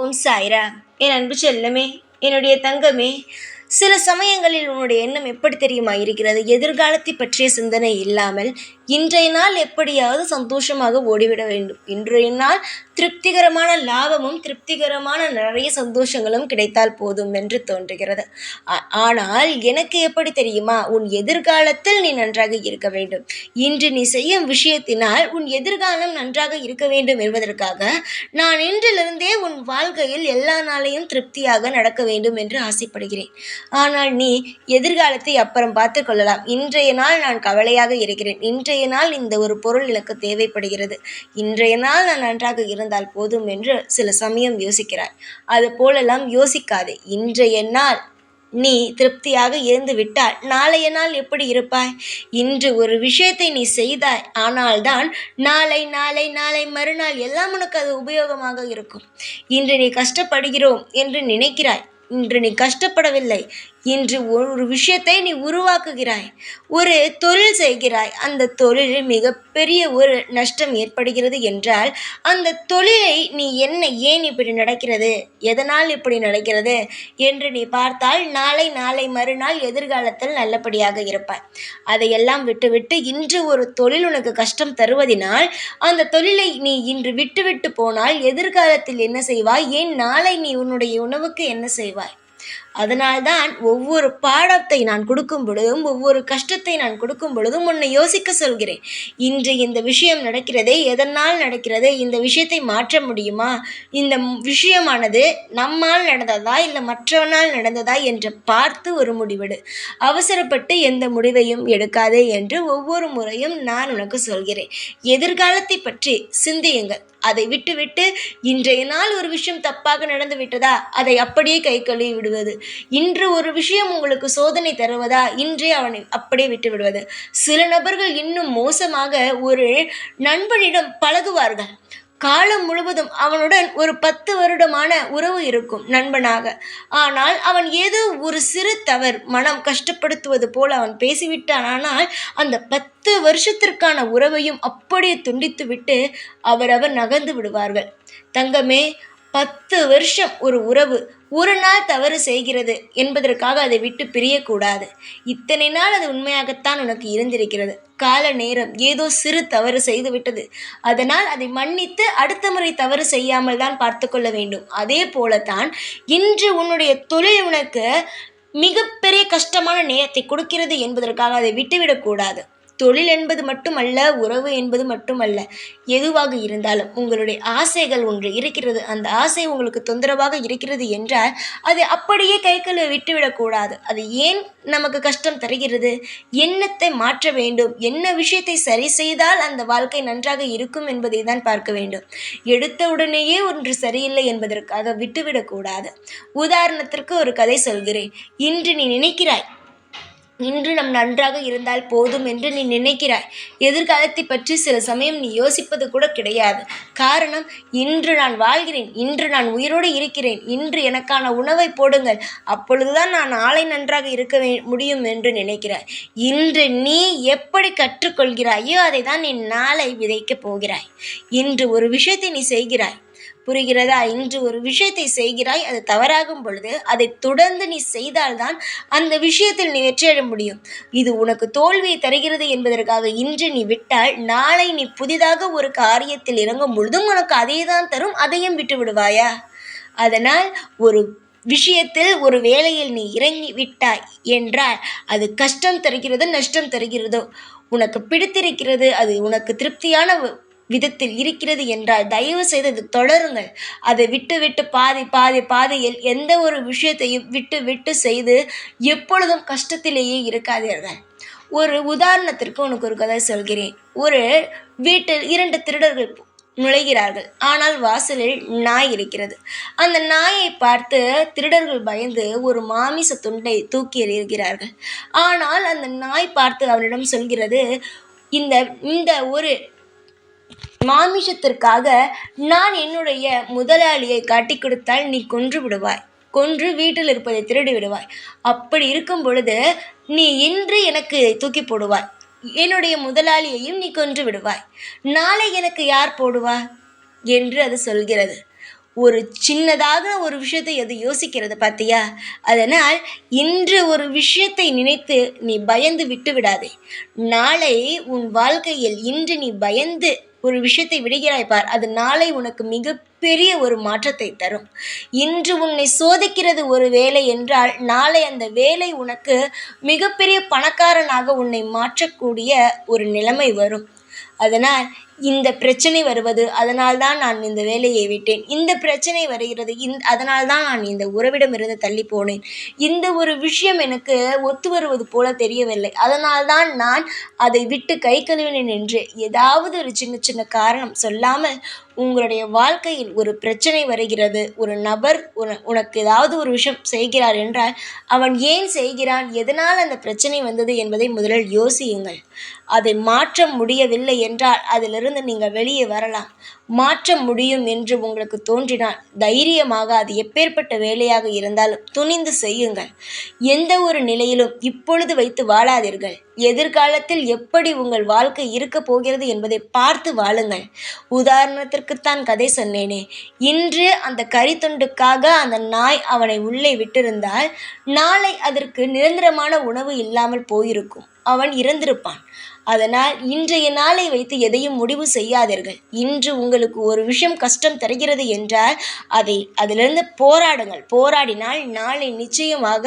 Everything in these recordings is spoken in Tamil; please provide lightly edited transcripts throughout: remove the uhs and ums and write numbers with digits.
ஓம் சாய்ரா. என் அன்பு செல்லமே, என்னுடைய தங்கமே, சில சமயங்களில் உன்னுடைய எண்ணம் எப்படி தெரியுமா இருக்கிறது? எதிர்காலத்தை பற்றிய சிந்தனை இல்லாமல் இன்றைய நாள் எப்படியாவது சந்தோஷமாக ஓடிவிட வேண்டும். இன்றைய நாள் திருப்திகரமான லாபமும் திருப்திகரமான நிறைய சந்தோஷங்களும் கிடைத்தால் போதும் என்று தோன்றுகிறது. ஆனால் எனக்கு எப்படி தெரியுமா? உன் எதிர்காலத்தில் நீ நன்றாக இருக்க வேண்டும். இன்று நீ செய்யும் விஷயத்தினால் உன் எதிர்காலம் நன்றாக இருக்க வேண்டும் என்பதற்காக நான் இன்றிலிருந்தே உன் வாழ்க்கையில் எல்லா நாளையும் திருப்தியாக நடக்க வேண்டும் என்று ஆசைப்படுகிறேன். ஆனால் நீ எதிர்காலத்தை அப்புறம் பார்த்து கொள்ளலாம். இன்றைய நாள் நான் கவலையாக இருக்கிறேன். இன்றைய நாள் இந்த ஒரு பொருள் எனக்கு தேவைப்படுகிறது. இன்றைய நாள் நான் நன்றாக இருந்தால் போதும் என்று சில சமயம் யோசிக்கிறாய். அது போலெல்லாம் யோசிக்காதே. இன்றைய நாள் நீ திருப்தியாக இருந்து விட்டால் நாளைய நாள் எப்படி இருப்பாய்? இன்று ஒரு விஷயத்தை நீ செய்தாய், ஆனால்தான் நாளை நாளை நாளை மறுநாள் எல்லாம் உனக்கு அது உபயோகமாக இருக்கும். இன்று நீ கஷ்டப்படுகிறோம் என்று நினைக்கிறாய். இன்று நீ கஷ்டப்படவில்லை. இன்று ஒரு விஷயத்தை நீ உருவாக்குகிறாய், ஒரு தொழில் செய்கிறாய். அந்த தொழிலில் மிகப்பெரிய ஒரு நஷ்டம் ஏற்படுகிறது என்றால் அந்த தொழிலை நீ ஏன் இப்படி நடக்கிறது, எதனால் இப்படி நடக்கிறது என்று நீ பார்த்தால் நாளை மறுநாள் எதிர்காலத்தில் நல்லபடியாக இருப்பாய். அதையெல்லாம் விட்டுவிட்டு இன்று ஒரு தொழில் உனக்கு கஷ்டம் தருவதினால் அந்த தொழிலை நீ இன்று விட்டுவிட்டு போனால் எதிர்காலத்தில் என்ன செய்வாய்? ஏன் நாளை நீ உன்னுடைய உணவுக்கு என்ன செய்வாய்? அதனால்தான் ஒவ்வொரு பாடத்தை நான் கொடுக்கும் பொழுதும், ஒவ்வொரு கஷ்டத்தை நான் கொடுக்கும் பொழுதும் உன்னை யோசிக்க சொல்கிறேன். இன்று இந்த விஷயம் நடக்கிறதே, எதனால் நடக்கிறது? இந்த விஷயத்தை மாற்ற முடியுமா? இந்த விஷயமானது நம்மால் நடந்ததா இல்லை மற்றவனால் நடந்ததா என்று பார்த்து ஒரு முடிவெடு. அவசரப்பட்டு எந்த முடிவையும் எடுக்காதே என்று ஒவ்வொரு முறையும் நான் உனக்கு சொல்கிறேன். எதிர்காலத்தை பற்றி சிந்தியுங்கள். அதை விட்டுவிட்டு இன்றைய நாள் ஒரு விஷயம் தப்பாக நடந்து விட்டதா, அதை அப்படியே கை கழுவி விடுவது. இன்று ஒரு விஷயம் உங்களுக்கு சோதனை தருவதா, இன்றே அவனை அப்படியே விட்டு விடுவது. சில நபர்கள் இன்னும் மோசமாக ஒரு நண்பனிடம் பழகுவார்கள். காலம் முழுவதும் அவனுடன் ஒரு 10 வருடமான உறவு இருக்கும் நண்பனாக. ஆனால் அவன் ஏதோ ஒரு சிறு தவறு மனம் கஷ்டப்படுத்துவது போல் அவன் பேசிவிட்டான். ஆனால் அந்த 10 வருஷத்திற்கான உறவையும் அப்படியே துண்டித்து விட்டு அவரவர் நகர்ந்து விடுவார்கள். தங்கமே, 10 வருஷம் ஒரு உறவு ஒரு நாள் தவறு செய்கிறது என்பதற்காக அதை விட்டு பிரியக்கூடாது. இத்தனை நாள் அது உண்மையாகத்தான் உனக்கு இருந்திருக்கிறது. கால நேரம் ஏதோ சிறு தவறு செய்துவிட்டது. அதனால் அதை மன்னித்து அடுத்த முறை தவறு செய்யாமல் தான் பார்த்து கொள்ள வேண்டும். அதே போலத்தான் இன்று உன்னுடைய தொழில் உனக்கு மிகப்பெரிய கஷ்டமான நேரத்தை கொடுக்கிறது என்பதற்காக அதை விட்டுவிடக்கூடாது. தொழில் என்பது மட்டுமல்ல, உறவு என்பது மட்டுமல்ல, எதுவாக இருந்தாலும் உங்களுடைய ஆசைகள் ஒன்று இருக்கிறது. அந்த ஆசை உங்களுக்கு தொந்தரவாக இருக்கிறது என்றால் அதை அப்படியே கைக்குள்ள விட்டுவிடக்கூடாது. அது ஏன் நமக்கு கஷ்டம் தருகிறது, எண்ணத்தை மாற்ற வேண்டும். என்ன விஷயத்தை சரி செய்தால் அந்த வாழ்க்கை நன்றாக இருக்கும் என்பதை தான் பார்க்க வேண்டும். எடுத்த உடனேயே ஒன்று சரியில்லை என்பதற்காக விட்டுவிடக்கூடாது. உதாரணத்திற்கு ஒரு கதை சொல்கிறேன். இன்று நீ நினைக்கிறாய், இன்று நம் நன்றாக இருந்தால் போதும் என்று நீ நினைக்கிறாய். எதிர்காலத்தை பற்றி சில சமயம் நீ யோசிப்பது கூட கிடையாது. காரணம், இன்று நான் வாழ்கிறேன், இன்று நான் உயிரோடு இருக்கிறேன், இன்று எனக்கான உணவை போடுங்கள், அப்பொழுதுதான் நான் நாளை நன்றாக இருக்க முடியும் என்று நினைக்கிறாய். இன்று நீ எப்படி கற்றுக்கொள்கிறாயோ அதை தான் நீ நாளை விதைக்கப் போகிறாய். இன்று ஒரு விஷயத்தை நீ செய்கிறாய், புரிகிறதா? இன்று ஒரு விஷயத்தை செய்கிறாய், அது தவறாகும் பொழுது அதை தொடர்ந்து நீ செய்தால்தான் அந்த விஷயத்தில் நீ வெற்றியடைய முடியும். இது உனக்கு தோல்வியை தருகிறது என்பதற்காக இன்று நீ விட்டால் நாளை நீ புதிதாக ஒரு காரியத்தில் இறங்கும் பொழுதும் உனக்கு அதே தான் தரும். அதையும் விட்டு விடுவாயா? அதனால் ஒரு விஷயத்தில் ஒரு வேலையில் நீ இறங்கி விட்டாய் என்றால் அது கஷ்டம் தருகிறதோ நஷ்டம் தருகிறதோ, உனக்கு பிடித்திருக்கிறது, அது உனக்கு திருப்தியான விதத்தில் இருக்கிறது என்றால் தயவு செய்து அது தொடருங்கள். அதை விட்டு பாதியில் எந்த ஒரு விஷயத்தையும் விட்டு செய்து எப்பொழுதும் கஷ்டத்திலேயே இருக்காதீர்கள். ஒரு உதாரணத்திற்கு உனக்கு ஒரு கதை சொல்கிறேன். ஒரு வீட்டில் 2 திருடர்கள் நுழைகிறார்கள். ஆனால் வாசலில் நாய் இருக்கிறது. அந்த நாயை பார்த்து திருடர்கள் பயந்து ஒரு மாமிச துண்டை தூக்கி எறிகிறார்கள். ஆனால் அந்த நாய் பார்த்து அவனிடம் சொல்கிறது, இந்த ஒரு மாமிசத்திற்காக நான் என்னுடைய முதலாளியை காட்டி கொடுத்தால் நீ கொன்று விடுவாய், கொன்று வீட்டில் இருப்பதை திருடி விடுவாய். அப்படி இருக்கும் பொழுது நீ இன்று எனக்கு தூக்கி போடுவாய், என்னுடைய முதலாளியையும் நீ கொன்று விடுவாய், நாளை எனக்கு யார் போடுவா என்று அது சொல்கிறது. ஒரு சின்னதாக ஒரு விஷயத்தை எது யோசிக்கிறது பார்த்தியா? அதனால் இன்று ஒரு விஷயத்தை நினைத்து நீ பயந்து விட்டு விடாதே. நாளை உன் வாழ்க்கையில் இன்று நீ பயந்து ஒரு விஷயத்தை விடுகிறாய் பார், அது நாளை உனக்கு மிகப்பெரிய ஒரு மாற்றத்தை தரும். இன்று உன்னை சோதிக்கிறது ஒரு வேலை என்றால் நாளை அந்த வேலை உனக்கு மிகப்பெரிய பணக்காரனாக உன்னை மாற்றக்கூடிய ஒரு நிலைமை வரும். அதனால் இந்த பிரச்சனை வருவது அதனால்தான் நான் இந்த வேலையை விட்டேன், இந்த பிரச்சனை வருகிறது அதனால்தான் நான் இந்த உறவிடமிருந்து தள்ளி போனேன், இந்த ஒரு விஷயம் எனக்கு ஒத்து வருவது போல தெரியவில்லை, அதனால்தான் நான் அதை விட்டு கை கழுவினேன் என்று ஏதாவது ஒரு சின்ன சின்ன காரணம் சொல்லாமல் உங்களுடைய வாழ்க்கையில் ஒரு பிரச்சனை வருகிறது, ஒரு நபர் உனக்கு ஏதாவது ஒரு விஷயம் செய்கிறார் என்றால் அவன் ஏன் செய்கிறான், எதனால் அந்த பிரச்சனை வந்தது என்பதை முதலில் யோசியுங்கள். அதை மாற்ற முடியவில்லை என்றால் அதிலிருந்து நீங்கள் வெளியே வரலாம். மாற்ற முடியும் என்று உங்களுக்கு தோன்றினால் தைரியமாக அது எப்பேற்பட்ட வேலையாக இருந்தாலும் துணிந்து செய்யுங்கள். எந்த ஒரு நிலையிலும் இப்பொழுது வைத்து வாழாதீர்கள். எதிர்காலத்தில் எப்படி உங்கள் வாழ்க்கை இருக்கப் போகிறது என்பதை பார்த்து வாழுங்கள். உதாரணத்திற்குத்தான் கதை சொன்னேனே, இன்று அந்த கரித்துண்டுக்காக அந்த நாய் அவனை உள்ளே விட்டிருந்தால் நாளை அதற்கு நிரந்தரமான உணவு இல்லாமல் போயிருக்கும், அவன் இறந்திருப்பான். அதனால் இன்றைய நாளை வைத்து எதையும் முடிவு செய்யாதீர்கள். இன்று உங்களுக்கு ஒரு விஷயம் கஷ்டம் தருகிறது என்றால் அதிலிருந்து போராடுங்கள். போராடினால் நாளை நிச்சயமாக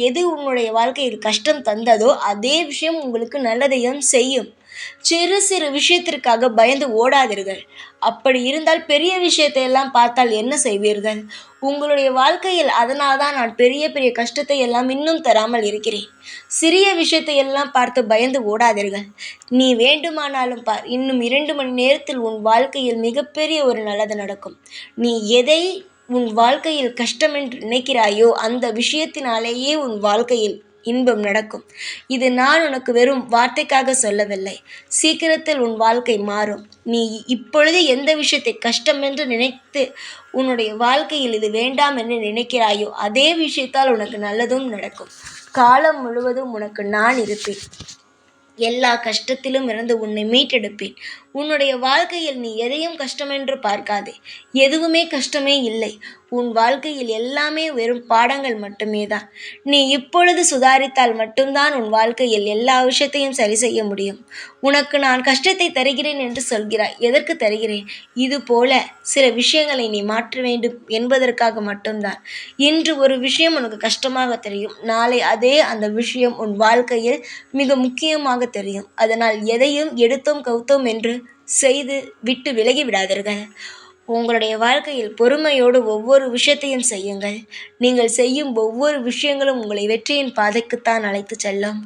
எது உன்னுடைய வாழ்க்கையில் கஷ்டம் தந்ததோ அதே விஷயம் உங்களுக்கு நல்லதையும் செய்யும். சிறு சிறு விஷயத்திற்காக பயந்து ஓடாதீர்கள். அப்படி இருந்தால் பெரிய விஷயத்தை எல்லாம் பார்த்தால் என்ன செய்வீர்கள்? உங்களுடைய வாழ்க்கையில் அதனால்தான் நான் பெரிய பெரிய கஷ்டத்தை எல்லாம் இன்னும் தராமல் இருக்கிறேன். சிறிய விஷயத்தை எல்லாம் பார்த்து பயந்து ஓடாதீர்கள். நீ வேண்டுமானாலும் பார், இன்னும் 2 மணி நேரத்தில் உன் வாழ்க்கையில் மிகப்பெரிய ஒரு நல்லது நடக்கும். நீ எதை உன் வாழ்க்கையில் கஷ்டம் என்று நினைக்கிறாயோ அந்த விஷயத்தினாலேயே உன் வாழ்க்கையில் இன்பம் நடக்கும். இது நான் உனக்கு வெறும் வார்த்தைக்காக சொல்லவில்லை. சீக்கிரத்தில் உன் வாழ்க்கை மாறும். நீ இப்பொழுது எந்த விஷயத்தை கஷ்டம் என்று நினைத்து உன்னுடைய வாழ்க்கையில் இது வேண்டாம் என்று நினைக்கிறாயோ அதே விஷயத்தால் உனக்கு நல்லதும் நடக்கும். காலம் முழுவதும் உனக்கு நான் இருப்பேன். எல்லா கஷ்டத்திலும் இருந்து உன்னை மீட்டெடுப்பேன். உன்னுடைய வாழ்க்கையில் நீ எதையும் கஷ்டமென்று பார்க்காதே. எதுவுமே கஷ்டமே இல்லை. உன் வாழ்க்கையில் எல்லாமே வெறும் பாடங்கள் மட்டுமே தான். நீ இப்பொழுது சுதாரித்தால் மட்டும்தான் உன் வாழ்க்கையில் எல்லா விஷயத்தையும் சரி செய்ய முடியும். உனக்கு நான் கஷ்டத்தை தருகிறேன் என்று சொல்கிறாய். எதற்கு தருகிறேன்? இது போல சில விஷயங்களை நீ மாற்ற வேண்டும் என்பதற்காக மட்டும்தான். இன்று ஒரு விஷயம் உனக்கு கஷ்டமாக தெரியும், நாளை அதே அந்த விஷயம் உன் வாழ்க்கையில் மிக முக்கியமாக தெரியும். அதனால் எதையும் எடுத்தோம் கவுத்தோம் என்று செய்து விட்டு விலகி விடாதீர்கள். உங்களுடைய வாழ்க்கையில் பொறுமையோடு ஒவ்வொரு விஷயத்தையும் செய்யுங்கள். நீங்கள் செய்யும் ஒவ்வொரு விஷயங்களும் உங்களை வெற்றியின் பாதைக்குத்தான் அழைத்து செல்லும்.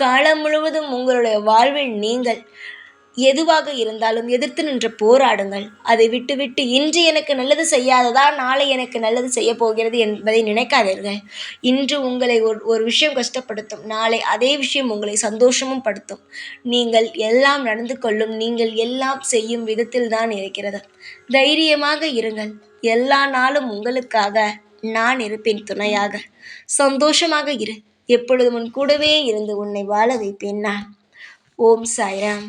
காலம் முழுவதும் உங்களுடைய வாழ்வில் நீங்கள் எதுவாக இருந்தாலும் எதிர்த்து நின்று போராடுங்கள். அதை விட்டுவிட்டு இன்று எனக்கு நல்லது செய்யாததா நாளை எனக்கு நல்லது செய்ய போகிறது என்பதை நினைக்காதீர்கள். இன்று உங்களை ஒரு விஷயம் கஷ்டப்படுத்தும், நாளை அதே விஷயம் உங்களை சந்தோஷமும் படுத்தும். நீங்கள் எல்லாம் நடந்து கொள்ளும், நீங்கள் எல்லாம் செய்யும் விதத்தில் தான் இருக்கிறது. தைரியமாக இருங்கள். எல்லா நாளும் உங்களுக்காக நான் இருப்பேன் துணையாக. சந்தோஷமாக இரு. எப்பொழுதும் உன் கூடவே இருந்து உன்னை வாழ வைப்பேன் நான். ஓம் சாய்ராம்.